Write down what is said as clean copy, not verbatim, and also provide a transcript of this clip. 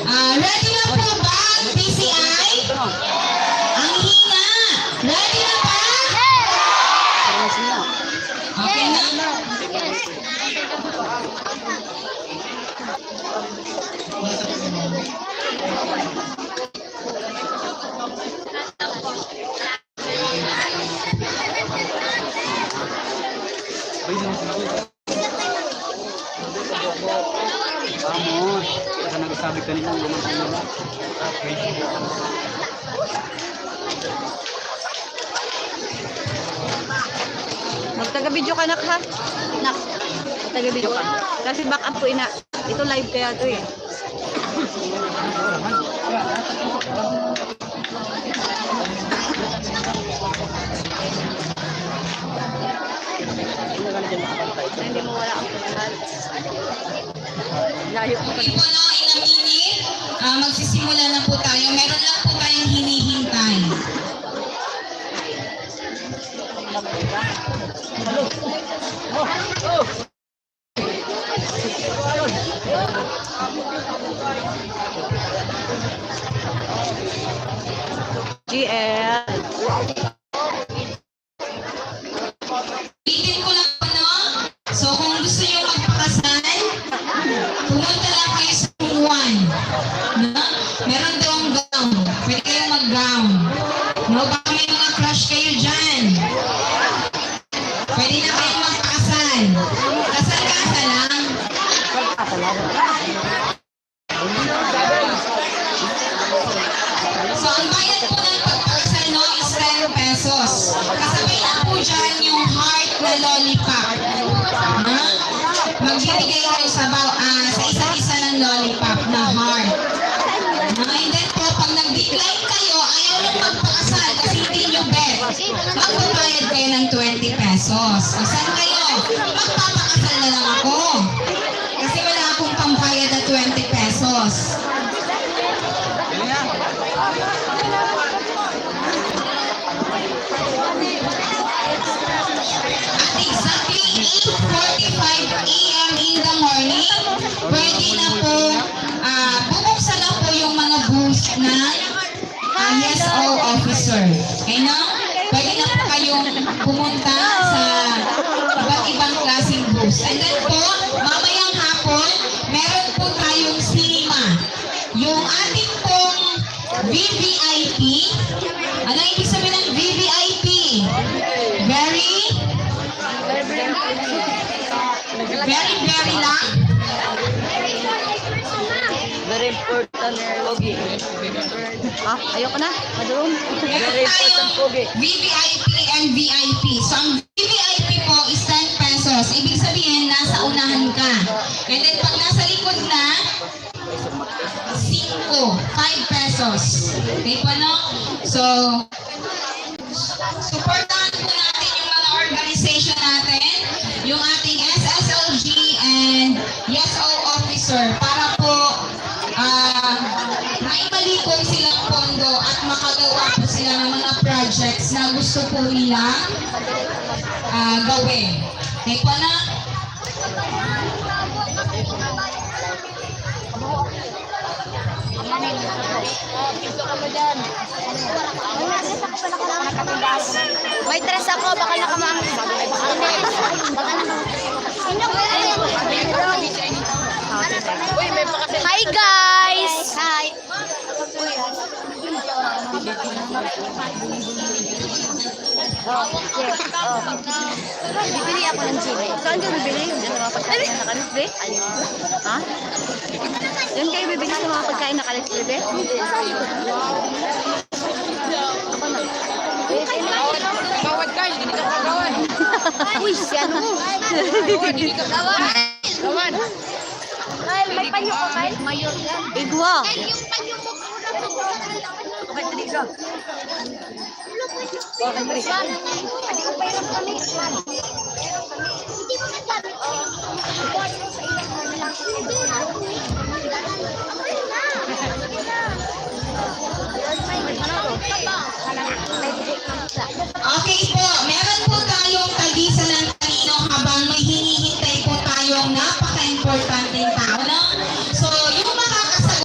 Ready na po ba ang PCI? Ang hina. Ready na ba? Okay na? Vamos, baka nagsabi kanina ng mga kanila. Magtaga-video ka, nak, ha? Nak, magtaga-video ka. Kasi back up po, ina. Ito live kaya to eh. Hindi mo wala ang pagkakal. Layo ko pa. Okay po, no, in a minute, magsisimula na po tayo. Meron lang po tayong hinihintay. GL. Itin ko lang po, no? So, kung gusto nyo magpakasal, pumunta lang kayo sa room 1. No? Meron daw ang gown. Pwede kayong mag-gown. No? Baka may mga crush kayo dyan. Pwede na kayong magpakasal. Kasal-kasal lang. So, ang bayad po ng pagpakasal, no, is 10 pesos. Kasabay na po dyan yung heart na lollipop. No? Magbibigay kayo sa isa't isa ng lollipop na heart. No? And then po, pag nag-decline kayo, ayaw nyo magpakasal kasi hindi nyo bet. Magbabayad kayo ng 20 pesos. O, saan kayo? Magpapakasal na lang ako. Kasi wala akong pambayad na 20 pesos. At exactly 8:45 AM in the morning, pwede na po, bubuksan na po yung mga booths ng YesO officer. Okay, no? Pwede na po kayong pumunta sa iba't ibang klaseng booths. And then po, mamayang hapon, meron po tayong cinema. Yung ating pong VVIP, ano ibig sabihin ng VVIP? Very lang. Very important, Pogi. Ah, ayoko na. Madurong. Very important, Pogi. VVIP and VIP. So, ang VVIP po is 10 pesos. Ibig sabihin, nasa unahan ka. And then, pag nasa likod na, 5 pesos. Okay po, no? So, supportahan po natin yung mga organization natin, yung ating SSLG and YesO officer para po maibalikon silang pondo at makagawa po sila ng mga projects na gusto po nila gawin. Okay po na? May dress ako, baka nakamamit. Hi guys! Hi! Bibili ako ng chili. Saan ka bibili? Diyan sa mga pagkain na nakalis, be? Ha? Diyan kayo bibili sa mga pagkain na kalis, be? Gawad ka, hindi ka kagawad. Uy, si ano? Gawad, hindi ka gawad. Gawad. Kyle, may panyo ko, Kyle. Mayor yan. Igwa. Kyle, yung panyo mo. Okay, tali ka. Hindi ko pa hirap kami. Hindi mo nagsabi. Ikuha mo sa ilang lang.